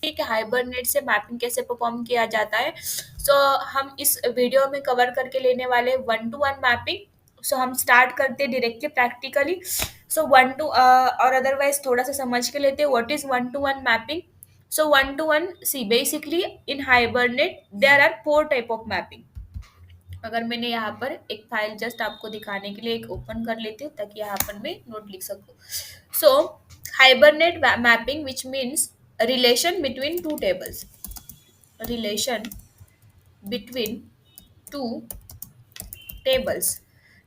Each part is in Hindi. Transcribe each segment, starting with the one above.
कि हाइबरनेट से मैपिंग कैसे परफॉर्म किया जाता है। सो हम इस वीडियो में कवर करके लेने वाले one to one mapping. So हम स्टार्ट करते हैं directly practically. So one to और अदरवाइज थोड़ा सा समझ के लेते हैं what is one to one mapping. So one to one see basically in Hibernate there are four type of mapping. अगर मैंने यहाँ पर एक फाइल जस्ट आपको दिखाने के लिए एक ओपन कर लेती हूँ ताकि यहाँ पर मैं नोट लिख सकूँ। So hibernate mapping which means relation between two tables. Relation between two tables.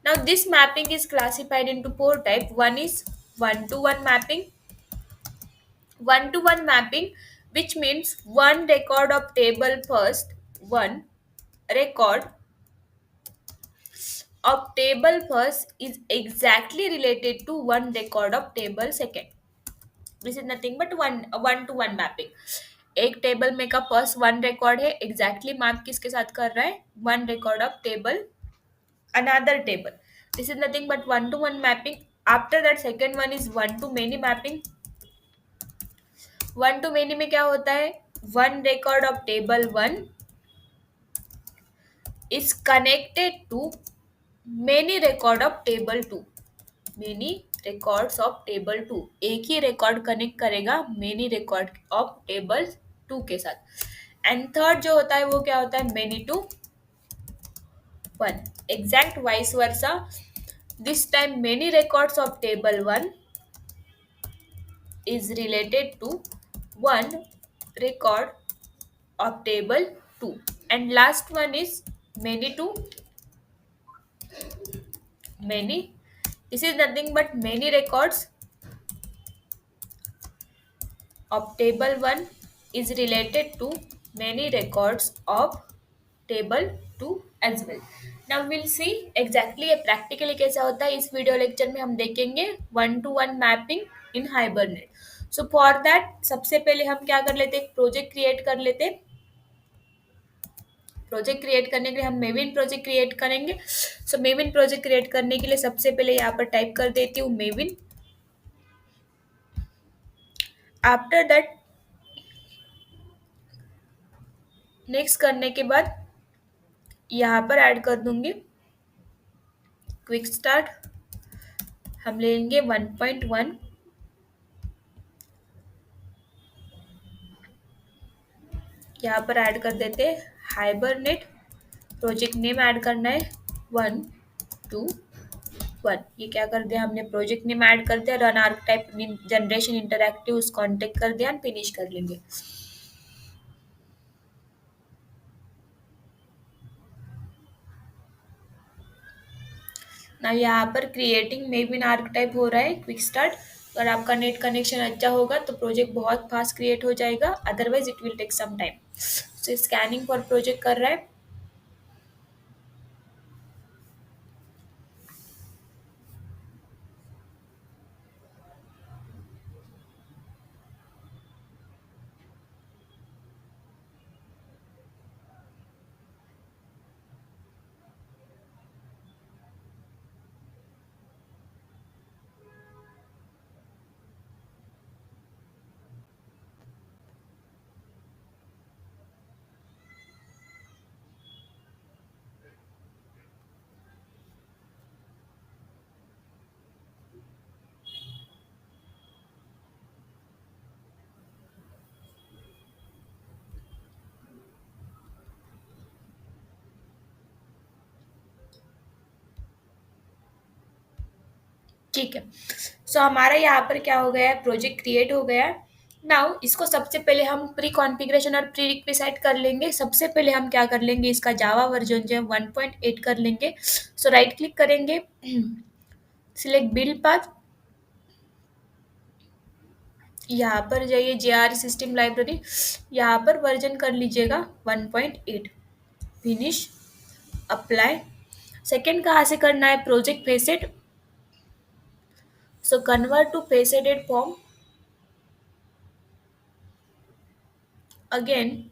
Now this mapping is classified into four types. One is one to one mapping. One to one mapping, which means one record of table first, one record of table first is exactly related to one record of table second. This is nothing but one to one mapping. एक टेबल में का फर्स्ट वन रिकॉर्ड है एग्जैक्टली मैप किसके साथ कर रहा है one record of table another table. This is nothing but one to one mapping. After that second one is one to many mapping. One to many में क्या होता है one record of table one is connected to many record of table two. Many records of table two एक ही रिकॉर्ड कनेक्ट करेगा many record of table two के साथ. एंड थर्ड जो होता है वो क्या होता है many to one. Exact vice versa. This time many records of table one is related to one record of table 2, and last one is many to many. This is nothing but many records of table 1 is related to many records of table 2 as well. Now we'll see exactly ये practically कैसा होता है. इस वीडियो लेक्चर में हम देखेंगे one to one mapping in hibernate. So for that सबसे पहले हम क्या कर लेते एक प्रोजेक्ट क्रिएट कर लेते. प्रोजेक्ट क्रिएट करने के लिए हम मेविन प्रोजेक्ट क्रिएट करेंगे. सो मेविन प्रोजेक्ट क्रिएट करने के लिए सबसे पहले यहाँ पर टाइप कर देती हूँ मेविन. आफ्टर दैट नेक्स्ट करने के बाद यहाँ पर ऐड कर दूंगी क्विक स्टार्ट. हम ले लेंगे 1.1. यहाँ पर ऐड कर देते हाइबरनेट. प्रोजेक्ट नेम ऐड करना है 121. ये क्या कर दिया हमने प्रोजेक्ट नेम ऐड कर दिया. Run arc type generation interactive उसको कॉन्टेक्ट कर दिया. फिनिश कर लेंगे. ना यहाँ पर क्रिएटिंग मेविन आर्क टाइप हो रहा है क्विक स्टार्ट. अगर आपका नेट कनेक्शन अच्छा होगा तो प्रोजेक्ट बहुत फास्ट क्रिएट हो जाएगा. Otherwise it will take some time. So scanning for project कर रहा है. ठीक है. सो हमारा यहाँ पर क्या हो गया है प्रोजेक्ट क्रिएट हो गया है. नाउ इसको सबसे पहले हम प्री कॉन्फ़िगरेशन और प्री रिक्विसाइट कर लेंगे. सबसे पहले हम क्या कर लेंगे इसका जावा वर्जन जो है 1.8 कर लेंगे. सो राइट क्लिक करेंगे सिलेक्ट बिल्ड पाथ. यहाँ पर जाइए JR सिस्टम लाइब्रेरी. यहाँ पर वर्जन कर लीजिएगा 1.8. Finish apply. सेकेंड कहाँ से करना है project facet. So convert to faceted form. Again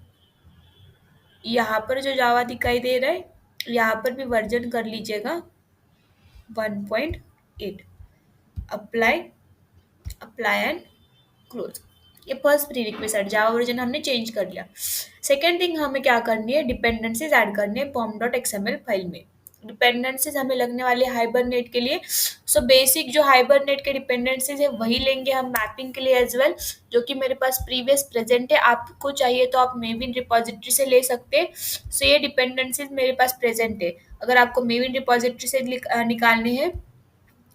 यहाँ पर जो जावा दिखाई दे रहा है यहाँ पर भी वर्जन कर लीजिएगा 1.8. अप्लाई. Apply and close. ये first pre request, Java version हमने चेंज कर लिया। सेकेंड थिंग हमें क्या करनी है, डिपेंडेंसीज ऐड करनी है पॉम डॉट एक्सएमएल फाइल में। डिपेंडेंसीज हमें लगने वाली है हाइबरनेट के लिए। सो बेसिक जो हाइबरनेट के डिपेंडेंसीज है वही लेंगे हम मैपिंग के लिए एज वेल, जो कि मेरे पास प्रीवियस प्रेजेंट है। आपको चाहिए तो आप मेविन रिपोजिटरी से ले सकते हैं। सो ये डिपेंडेंसीज मेरे पास प्रेजेंट है। अगर आपको मेविन रिपोजिटरी से निकालने हैं,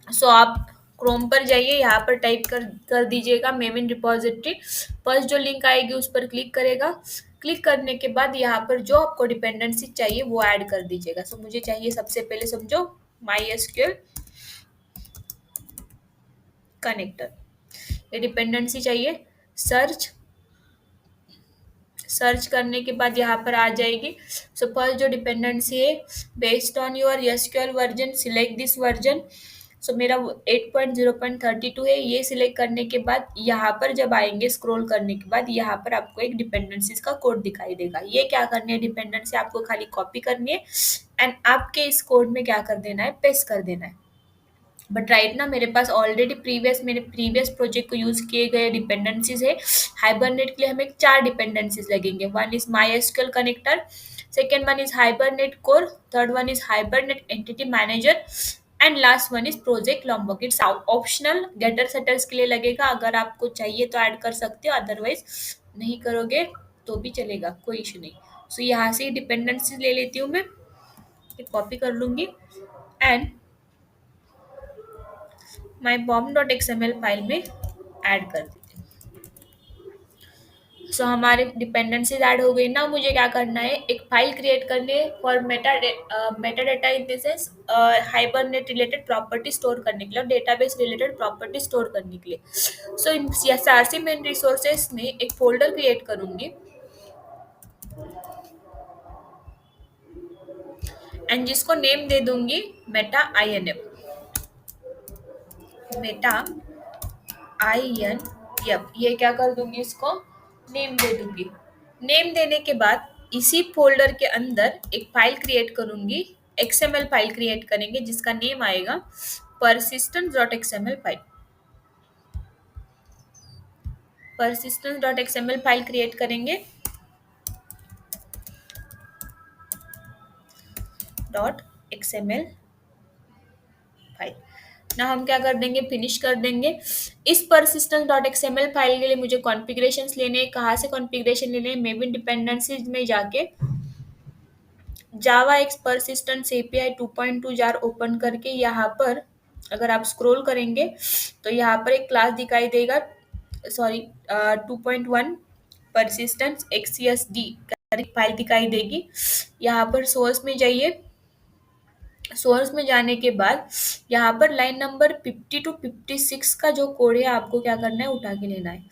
सो आप क्रोम पर जाइए, यहाँ पर टाइप कर दीजिएगा मेविन रिपोजिटरी। फर्स्ट जो लिंक आएगी उस पर क्लिक करेगा। क्लिक करने के बाद यहाँ पर जो आपको डिपेंडेंसी चाहिए वो ऐड कर दीजिएगा। सो मुझे चाहिए सबसे पहले समझो माई एसक्यूएल कनेक्टर, ये डिपेंडेंसी चाहिए। सर्च सर्च करने के बाद यहाँ पर आ जाएगी। सो फर्स्ट जो डिपेंडेंसी है, based on your SQL version select this version. So मेरा 8.0.32 है। ये सिलेक्ट करने के बाद यहाँ पर जब आएंगे, स्क्रॉल करने के बाद यहाँ पर आपको एक डिपेंडेंसीज का कोड दिखाई देगा। ये क्या करनी है, डिपेंडेंसी आपको खाली कॉपी करनी है एंड आपके इस कोड में क्या कर देना है, पेस्ट कर देना है। बट राइट ना मेरे पास ऑलरेडी मेरे प्रीवियस प्रोजेक्ट को यूज किए गए डिपेंडेंसीज है। हाइबरनेट के लिए हमें 4 डिपेंडेंसीज लगेंगे। One is my SQL connector, second one is Hibernate core, third one is Hibernate entity manager and last one is project Lombok. It's optional, getter setters के लिए लगेगा। अगर आपको चाहिए तो ऐड कर सकते हो, अदरवाइज नहीं करोगे तो भी चलेगा, कोई इशू नहीं। सो यहाँ से डिपेंडेंसीज ले लेती हूँ मैं, कॉपी कर लूंगी and my POM dot XML file में ऐड कर देती हूँ। सो हमारे डिपेंडेंसीज ऐड हो गई ना। मुझे क्या करना है, एक फाइल क्रिएट करनी है for Meta data in this is hibernate related property store करने के लिए और डेटाबेस रिलेटेड प्रॉपर्टी स्टोर करने के लिए। So in SRC main resources में एक फोल्डर क्रिएट करूंगी एंड जिसको नेम दे दूंगी meta INF, meta IN। Yup, ये क्या कर दूंगी, इसको नेम दे दूंगी। नेम देने के बाद इसी फोल्डर के अंदर एक फाइल क्रिएट करूंगी, XML फाइल क्रिएट करेंगे जिसका नेम आएगा persistence dot XML file. persistence dot XML file create करेंगे, डॉट एक्सएमएल फाइल ना हम क्या कर देंगे, फिनिश कर देंगे। इस persistence डॉट एक्सएमएल फाइल के लिए मुझे कॉन्फ़िगरेशंस लेने हैं। कहाँ से कॉन्फ़िगरेशन लेने हैं, मेविन डिपेंडेंसीज में जाके जावा x persistence API 2.2 jar open करके यहाँ पर अगर आप स्क्रॉल करेंगे तो यहाँ पर एक क्लास दिखाई देगा, सॉरी 2.1 परसिस्टेंस XCSD फाइल दिखाई देगी। यहाँ पर सोर्स में जाइए। सोर्स में जाने के बाद यहाँ पर लाइन नंबर 50 टू 56 का जो कोड है आपको क्या करना है, उठा के लेना है,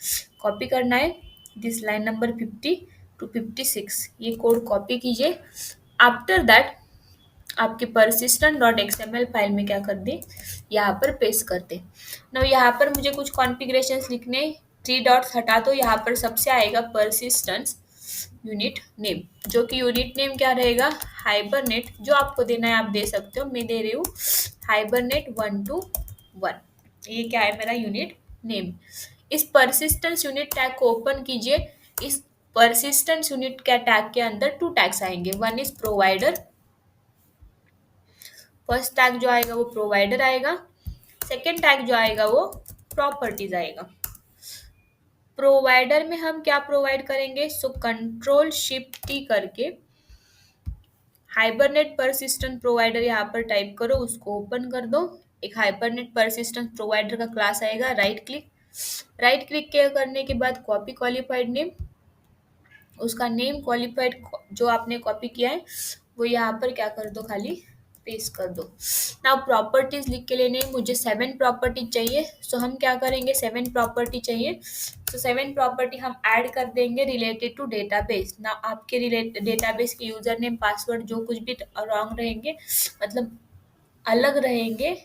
कॉपी करना है। दिस लाइन नंबर 50 टू 56 ये कोड कॉपी कीजिए। आफ्टर दैट आपके persistent डॉट एक्सएमएल फाइल में क्या कर दे, यहाँ पर पेस्ट कर दे। ना यहाँ पर मुझे कुछ कॉन्फ़िगरेशंस लिखने, 3 डॉट्स हटा दो। यहाँ पर सबसे आएगा persistence यूनिट नेम, जो कि यूनिट नेम क्या रहेगा, हाइबरनेट। जो आपको देना है आप दे सकते हो, मैं दे रही हूँ हाइबरनेट 121। ये क्या है मेरा यूनिट नेम। इस persistence यूनिट टैग को ओपन कीजिए। इस persistence यूनिट के टैग के अंदर 2 टैग्स आएंगे, one is provider. First tag जो आएगा वो प्रोवाइडर आएगा, सेकेंड टैग जो आएगा वो प्रॉपर्टीज आएगा। प्रोवाइडर में हम क्या प्रोवाइड करेंगे, सो कंट्रोल शिफ्ट टी करके हाइबरनेट परसिस्टेंट प्रोवाइडर यहाँ पर टाइप करो, उसको ओपन कर दो। एक हाइबरनेट परसिस्टेंट प्रोवाइडर का क्लास आएगा। राइट क्लिक करने के बाद कॉपी क्वालिफाइड नेम, उसका नेम क्वालिफाइड जो आपने कॉपी किया है वो यहाँ पर क्या कर दो, खाली पेस्ट कर दो। ना प्रॉपर्टीज लिख के लेने, मुझे 7 प्रॉपर्टी चाहिए। सो हम क्या करेंगे, 7 प्रॉपर्टी चाहिए। सो 7 प्रॉपर्टी हम ऐड कर देंगे रिलेटेड टू डेटाबेस। ना आपके डेटाबेस के यूजर नेम पासवर्ड जो कुछ भी रॉन्ग रहेंगे, मतलब अलग रहेंगे,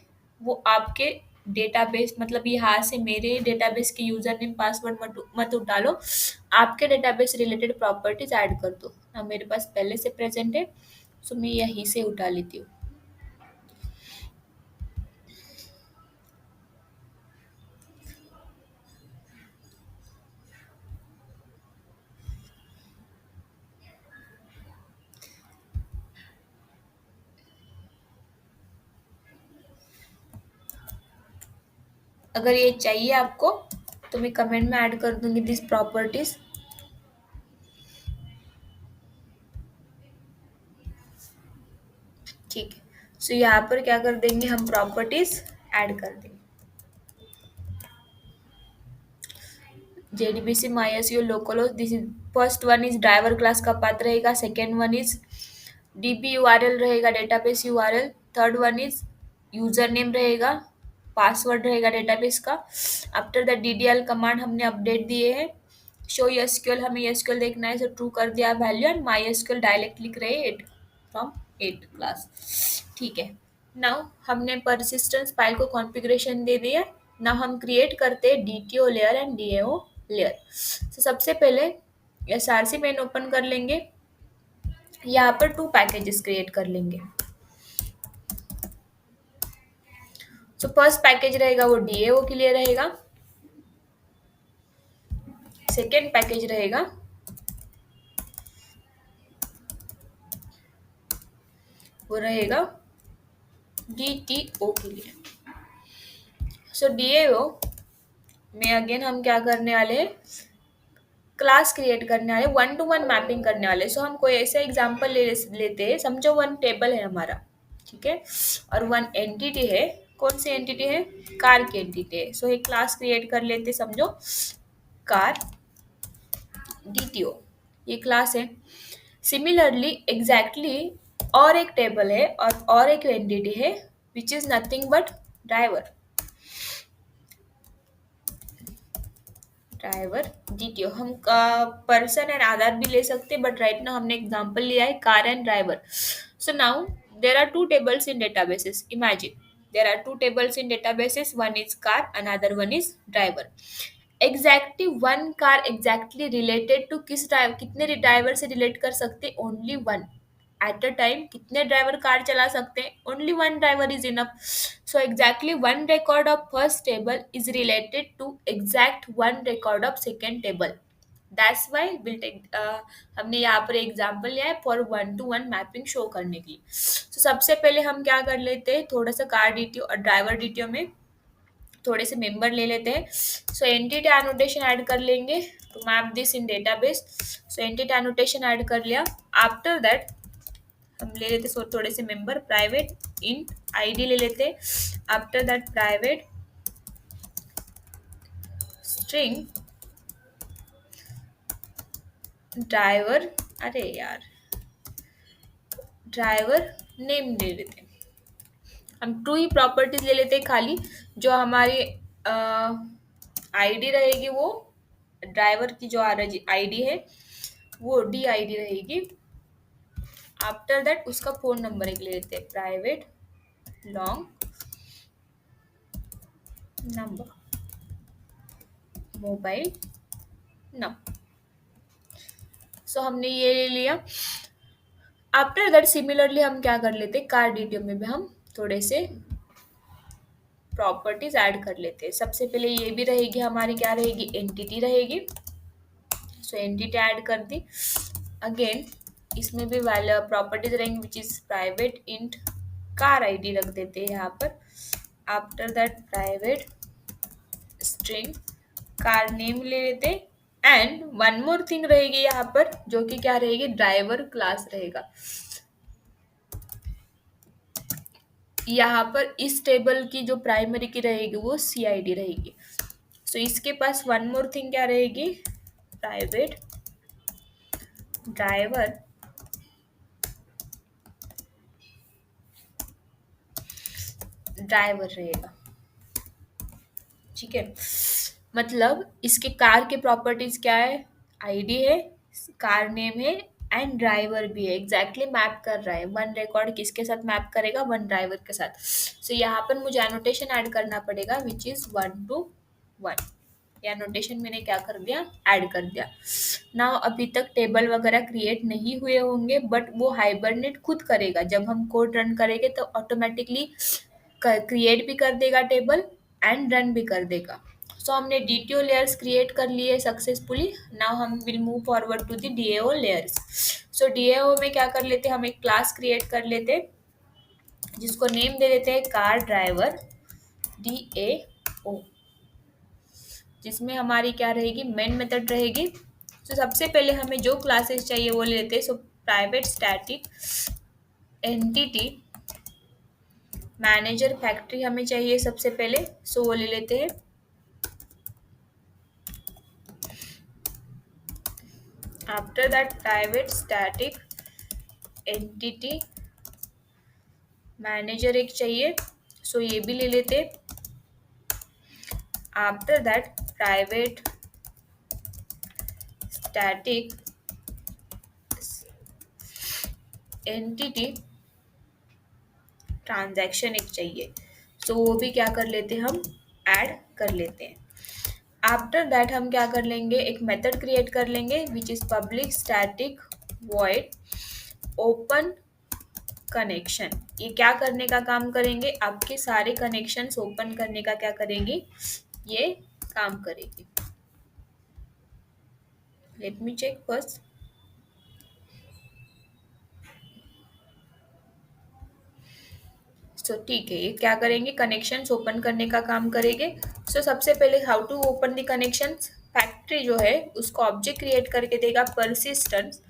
वो आपके डेटाबेस, मतलब यहाँ से मेरे डेटाबेस के यूजर नेम पासवर्ड मत डालो, आपके डेटाबेस रिलेटेड प्रॉपर्टीज ऐड कर दो। ना मेरे पास पहले से प्रेजेंट है, सो मैं यहीं से उठा लेती हूँ। अगर ये चाहिए आपको तो मैं कमेंट में ऐड कर दूंगी दिस प्रॉपर्टीज। ठीक है, सो यहाँ पर क्या कर देंगे हम, प्रॉपर्टीज ऐड कर देंगे। JDBC MySQL localhost, this is first one is driver class का पाथ रहेगा, second one is DB URL रहेगा, database URL, third one is user name रहेगा, पासवर्ड रहेगा डेटाबेस का। आफ्टर द DDL कमांड हमने अपडेट दिए हैं। शो SQL, हमें SQL देखना है, सो ट्रू कर दिया वैल्यू, एंड MySQL डायरेक्ट लिख रहे हैं 8 फ्रॉम 8 क्लास। ठीक है, नाउ हमने परसिस्टेंस फाइल को कॉन्फ़िगरेशन दे दिया। नाउ हम क्रिएट करते हैं DTO layer and DAO layer. तो सबसे पहले SRC मेन ओपन कर लेंगे, यहाँ पर 2 पैकेजेस क्रिएट कर लेंगे। सो फर्स्ट पैकेज रहेगा वो DAO के लिए रहेगा, सेकेंड पैकेज रहेगा वो रहेगा DTO के लिए। सो DAO में अगेन हम क्या करने वाले हैं, क्लास क्रिएट करने वाले, 1-to-1 मैपिंग करने वाले। सो हम कोई ऐसा एग्जांपल लेते हैं, समझो 1 टेबल है हमारा, ठीक है, और 1 एंटिटी है। कौन सी एंटिटी है, कार की एंटिटी है। सो एक क्लास क्रिएट कर लेते, समझो कार DTO, ये क्लास है। सिमिलरली एग्जैक्टली और एक टेबल है और एक एंटिटी है which is nothing but driver, driver DTO। हम पर्सन एंड आधार भी ले सकते हैं, बट राइट नाउ हमने एग्जांपल लिया है car and driver. So now there are 2 tables in databases, imagine there are 2 tables in databases, one is car, another one is driver। Exactly 1 car exactly related to किस ड्राइवर, कितने ड्राइवर से रिलेट कर सकते, ओनली 1 एट अ टाइम। कितने ड्राइवर कार चला सकते हैं, ओनली 1 driver is enough. So exactly 1 record of first table is related to exact 1 record of second table। That's why will take, हमने यहाँ पर एग्जाम्पल लिया है फॉर 1-to-1 मैपिंग शो करने के लिए। so, सबसे पहले हम क्या कर लेते हैं, थोड़ा सा कार DTO और ड्राइवर DTO में थोड़े से मेंबर ले लेते हैं। सो एंटिटी एनोटेशन ऐड कर लेंगे to map this in database. So entity annotation add कर लिया। आफ्टर दैट हम ले लेते थोड़े से मेंबर, प्राइवेट इंट ID ले लेते। After that private string driver, अरे यार ड्राइवर नेम ले लेते। हम ट्रू ही प्रॉपर्टीज ले लेते खाली, जो हमारी ID रहेगी वो ड्राइवर की जो ID है वो DID रहेगी। आफ्टर दैट उसका फोन नंबर एक ले लेते हैं, private long number, mobile number. So हमने ये ले लिया। आफ्टर दैट सिमिलरली हम क्या कर लेते, कार DTO में भी हम थोड़े से प्रॉपर्टीज ऐड कर लेते हैं। सबसे पहले ये भी रहेगी हमारी, क्या रहेगी, एंटिटी रहेगी। सो एंटिटी ऐड कर दी। अगेन इसमें भी वैल्यू प्रॉपर्टीज रहेंगी which is private int car ID रख देते हैं यहाँ पर। After that private string car name ले लेते। एंड वन मोर थिंग रहेगी यहाँ पर, जो कि क्या रहेगी, ड्राइवर क्लास रहेगा। यहाँ पर इस टेबल की जो प्राइमरी की रहेगी वो CID रहेगी। सो इसके पास वन मोर थिंग क्या रहेगी, प्राइवेट ड्राइवर ड्राइवर रहेगा। ठीक है, मतलब इसके कार के प्रॉपर्टीज क्या है, ID है, कार नेम है एंड ड्राइवर भी है। एग्जैक्टली मैप कर रहा है, 1 रिकॉर्ड किसके साथ मैप करेगा, 1 ड्राइवर के साथ। सो यहाँ पर मुझे एनोटेशन ऐड करना पड़ेगा विच इज 1-to-1। या नोटेशन मैंने क्या कर दिया, ऐड कर दिया। नाउ अभी तक टेबल वगैरह क्रिएट नहीं हुए होंगे, बट वो हाइबरनेट खुद करेगा। जब हम कोड रन करेंगे तो ऑटोमेटिकली क्रिएट भी कर देगा टेबल एंड रन भी कर देगा। सो हमने DTO लेयर्स क्रिएट कर लिए सक्सेसफुली। नाउ हम will move forward to the DAO layers. So DAO में क्या कर लेते हैं, हम एक क्लास क्रिएट कर लेते जिसको नेम दे देते हैं कार ड्राइवर DAO। जिसमें हमारी क्या रहेगी, मेन मेथड रहेगी। तो सबसे पहले हमें जो क्लासेस चाहिए वो ले लेते हैं। So private static entity manager factory हमें चाहिए सबसे पहले, सो वो ले लेते हैं। After that private static entity manager एक चाहिए, सो ये भी ले लेते। After that private static entity transaction एक चाहिए, सो वो भी क्या कर लेते हैं, हम ऐड कर लेते हैं। आफ्टर दैट हम क्या कर लेंगे, एक मेथड क्रिएट कर लेंगे which is public static void open connection. ये क्या करने का काम करेंगे, आपके सारे कनेक्शंस ओपन करने का क्या करेंगी, ये काम करेगी। Let me check first. So ठीक है, ये क्या करेंगे, कनेक्शंस ओपन करने का काम करेंगे। सो सबसे पहले how to open the connections, factory जो है उसको ऑब्जेक्ट क्रिएट करके देगा परसिस्टेंस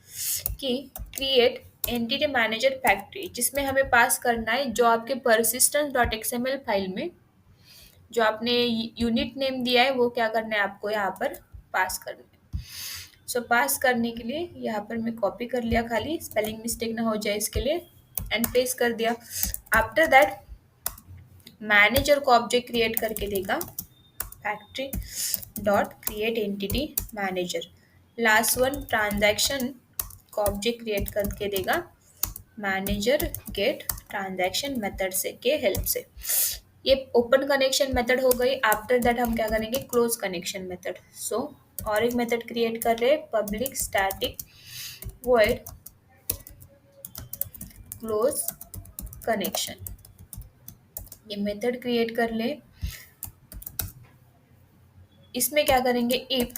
की क्रिएट एंटिटी मैनेजर फैक्ट्री, जिसमें हमें पास करना है जो आपके परसिस्टेंस डॉट एक्सएमएल फाइल में जो आपने यूनिट नेम दिया है वो क्या करना है, आपको यहाँ पर पास करना है। सो पास करने के लिए यहाँ पर मैं कॉपी कर लिया, खाली स्पेलिंग मिस्टेक ना हो जाए इसके लिए, एंड पेस्ट कर दिया। आफ्टर दैट मैनेजर को ऑब्जेक्ट क्रिएट करके देगा factory dot create entity manager. Last one transaction को ऑब्जेक्ट क्रिएट करके देगा मैनेजर गेट ट्रांजैक्शन मेथड से के हेल्प से। ये ओपन कनेक्शन मेथड हो गई। आफ्टर दैट हम क्या करेंगे, क्लोज कनेक्शन मेथड। सो और एक मेथड क्रिएट कर रहे हैं public static void close connection. ये मेथड क्रिएट कर ले, इसमें क्या करेंगे, if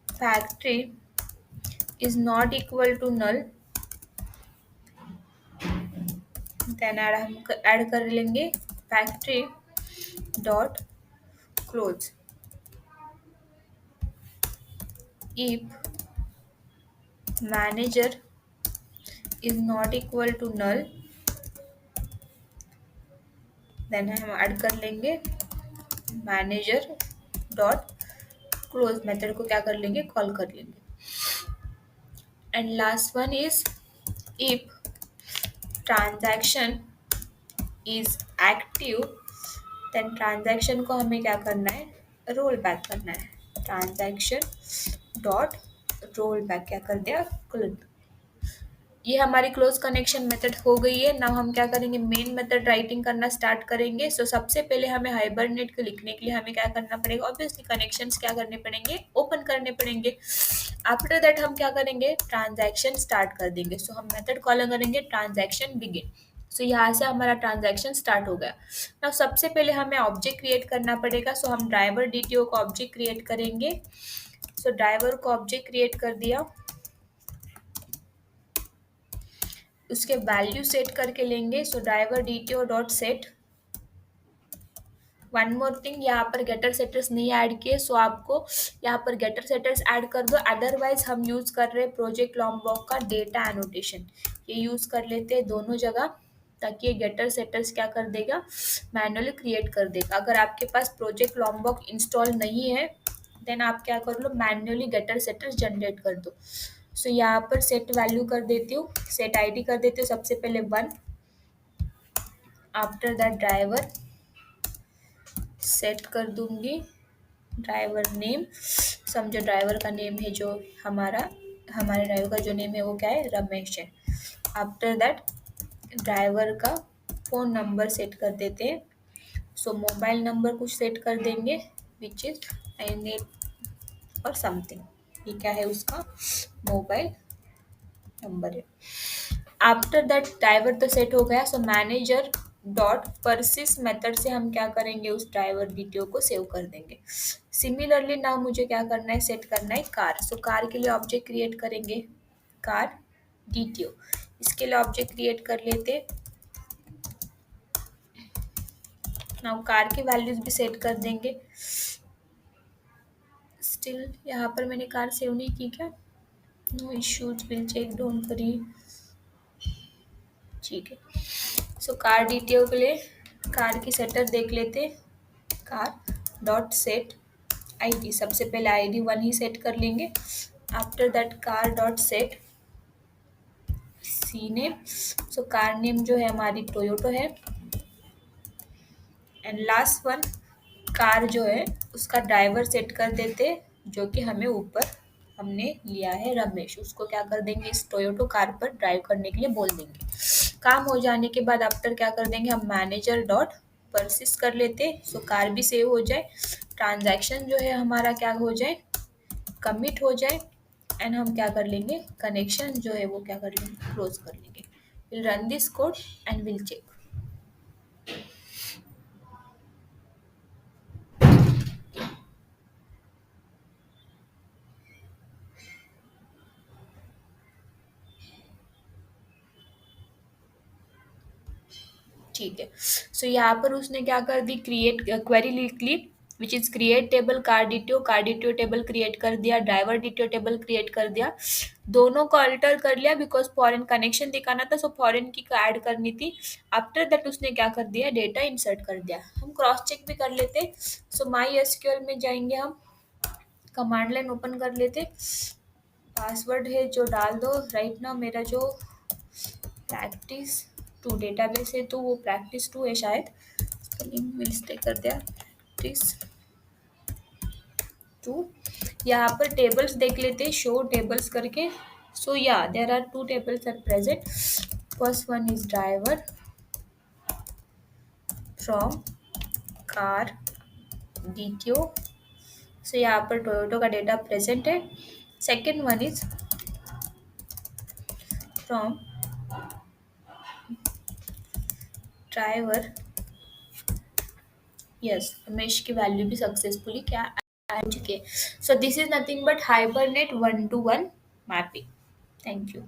factory is not equal to null then हम ऐड कर लेंगे factory dot close. If manager is not equal to null then हम ऐड कर लेंगे मैनेजर डॉट क्लोज मेथड को क्या कर लेंगे, कॉल कर लेंगे। And last one is if transaction is active then transaction को हमें क्या करना है, रोल बैक करना है। ट्रांजैक्शन डॉट रोल बैक क्या कर दिया, क्लोज। ये हमारी क्लोज कनेक्शन मेथड हो गई है। नाउ हम क्या करेंगे, मेन मेथड राइटिंग करना स्टार्ट करेंगे। सो सबसे पहले हमें हाइबरनेट को लिखने के लिए हमें क्या करना पड़ेगा, ऑब्वियसली कनेक्शंस क्या करने पड़ेंगे, ओपन करने पड़ेंगे। आफ्टर दैट हम क्या करेंगे, ट्रांजैक्शन स्टार्ट कर देंगे। सो हम मेथड कॉल करेंगे ट्रांजैक्शन बिगिन। सो यहाँ से हमारा ट्रांजैक्शन स्टार्ट हो गया। नाउ सबसे पहले हमें ऑब्जेक्ट क्रिएट करना पड़ेगा। सो हम ड्राइवर डीटीओ को ऑब्जेक्ट क्रिएट करेंगे। सो ड्राइवर को ऑब्जेक्ट क्रिएट कर दिया, उसके वैल्यू सेट करके लेंगे। So driver DTO dot set. One more thing, यहाँ पर गेटर सेटर्स नहीं ऐड किए, सो आपको यहाँ पर गेटर सेटर्स ऐड कर दो। अदरवाइज हम यूज कर रहे हैं प्रोजेक्ट लॉम्बॉक का डेटा एनोटेशन, ये यूज कर लेते हैं दोनों जगह, ताकि ये गेटर सेटर्स क्या कर देगा, मैनुअली क्रिएट कर देगा। अगर आपके पास प्रोजेक्ट लॉम्बॉक इंस्टॉल नहीं है देन आप क्या कर लो, मैनुअली गेटर सेटर्स जनरेट कर दो। सो यहाँ पर सेट वैल्यू कर देती हूँ, सेट आईडी कर देती हूँ सबसे पहले 1। आफ्टर दैट ड्राइवर सेट कर दूंगी ड्राइवर नेम। समझो ड्राइवर का नेम है जो हमारे ड्राइवर का जो नेम है वो क्या है, रमेश है। आफ्टर दैट ड्राइवर का फ़ोन नंबर सेट कर देते हैं। सो मोबाइल नंबर कुछ सेट कर देंगे विच इज 98 और समथिंग, ये क्या है उसका मोबाइल नंबर है। आफ्टर दैट ड्राइवर तो सेट हो गया। So manager dot persists method से हम क्या करेंगे, उस ड्राइवर डीटीओ को सेव कर देंगे। सिमिलरली नाउ मुझे क्या करना है, सेट करना है कार। सो कार के लिए ऑब्जेक्ट क्रिएट करेंगे कार डीटीओ। इसके लिए ऑब्जेक्ट क्रिएट कर लेते नाउ कार की वैल्यूज भी सेट कर देंगे। स्टिल यहाँ पर मैंने कार सेव नहीं की क्या? No issues, will check, don't worry. ठीक है। सो कार डिटेल के लिए कार की सेटर देख लेते। कार डॉट सेट आईडी, सबसे पहले आईडी 1 ही सेट कर लेंगे। After that car dot set C name, so car name जो है हमारी टोयोटो है। एंड लास्ट वन कार जो है उसका ड्राइवर सेट कर देते, जो कि हमें ऊपर हमने लिया है रमेश, उसको क्या कर देंगे, इस टोयोटो कार पर ड्राइव करने के लिए बोल देंगे। काम हो जाने के बाद आफ्टर क्या कर देंगे, हम मैनेजर डॉट परसिस्ट कर लेते, सो कार भी सेव हो जाए, ट्रांजैक्शन जो है हमारा क्या हो जाए, कमिट हो जाए। एंड हम क्या कर लेंगे, कनेक्शन जो है वो क्या कर लेंगे, क्लोज कर लेंगे। Will run this code and will check. ठीक है। सो यहाँ पर उसने क्या कर दी, क्रिएट क्वेरी लिख ली, which is create table car DTO table create कर दिया, ड्राइवर डिटियो टेबल क्रिएट कर दिया। दोनों को अल्टर कर लिया बिकॉज फॉरेन कनेक्शन दिखाना था, सो फॉरेन की को ऐड करनी थी। आफ्टर दैट उसने क्या कर दिया, डेटा इंसर्ट कर दिया। हम क्रॉस चेक भी कर लेते। सो माई एसक्यूएल में जाएंगे, हम कमांड लाइन ओपन कर लेते, पासवर्ड है जो डाल दो। राइट नाउ मेरा जो प्रैक्टिस टू डेटाबेस है तो वो प्रैक्टिस टू है शायद, स्पेलिंग मिस्टेक कर दिया, प्रैक्टिस टू। यहाँ पर टेबल्स देख लेते, शो टेबल्स करके। So yeah there are 2 tables are present. First one is driver from car DTO, so यहाँ पर टोयोटो का डेटा प्रेजेंट है। Second one is from driver, yes Ramesh की वैल्यू भी सक्सेसफुली क्या आ चुकी है। So this is nothing but hibernate 1-to-1 mapping. Thank you.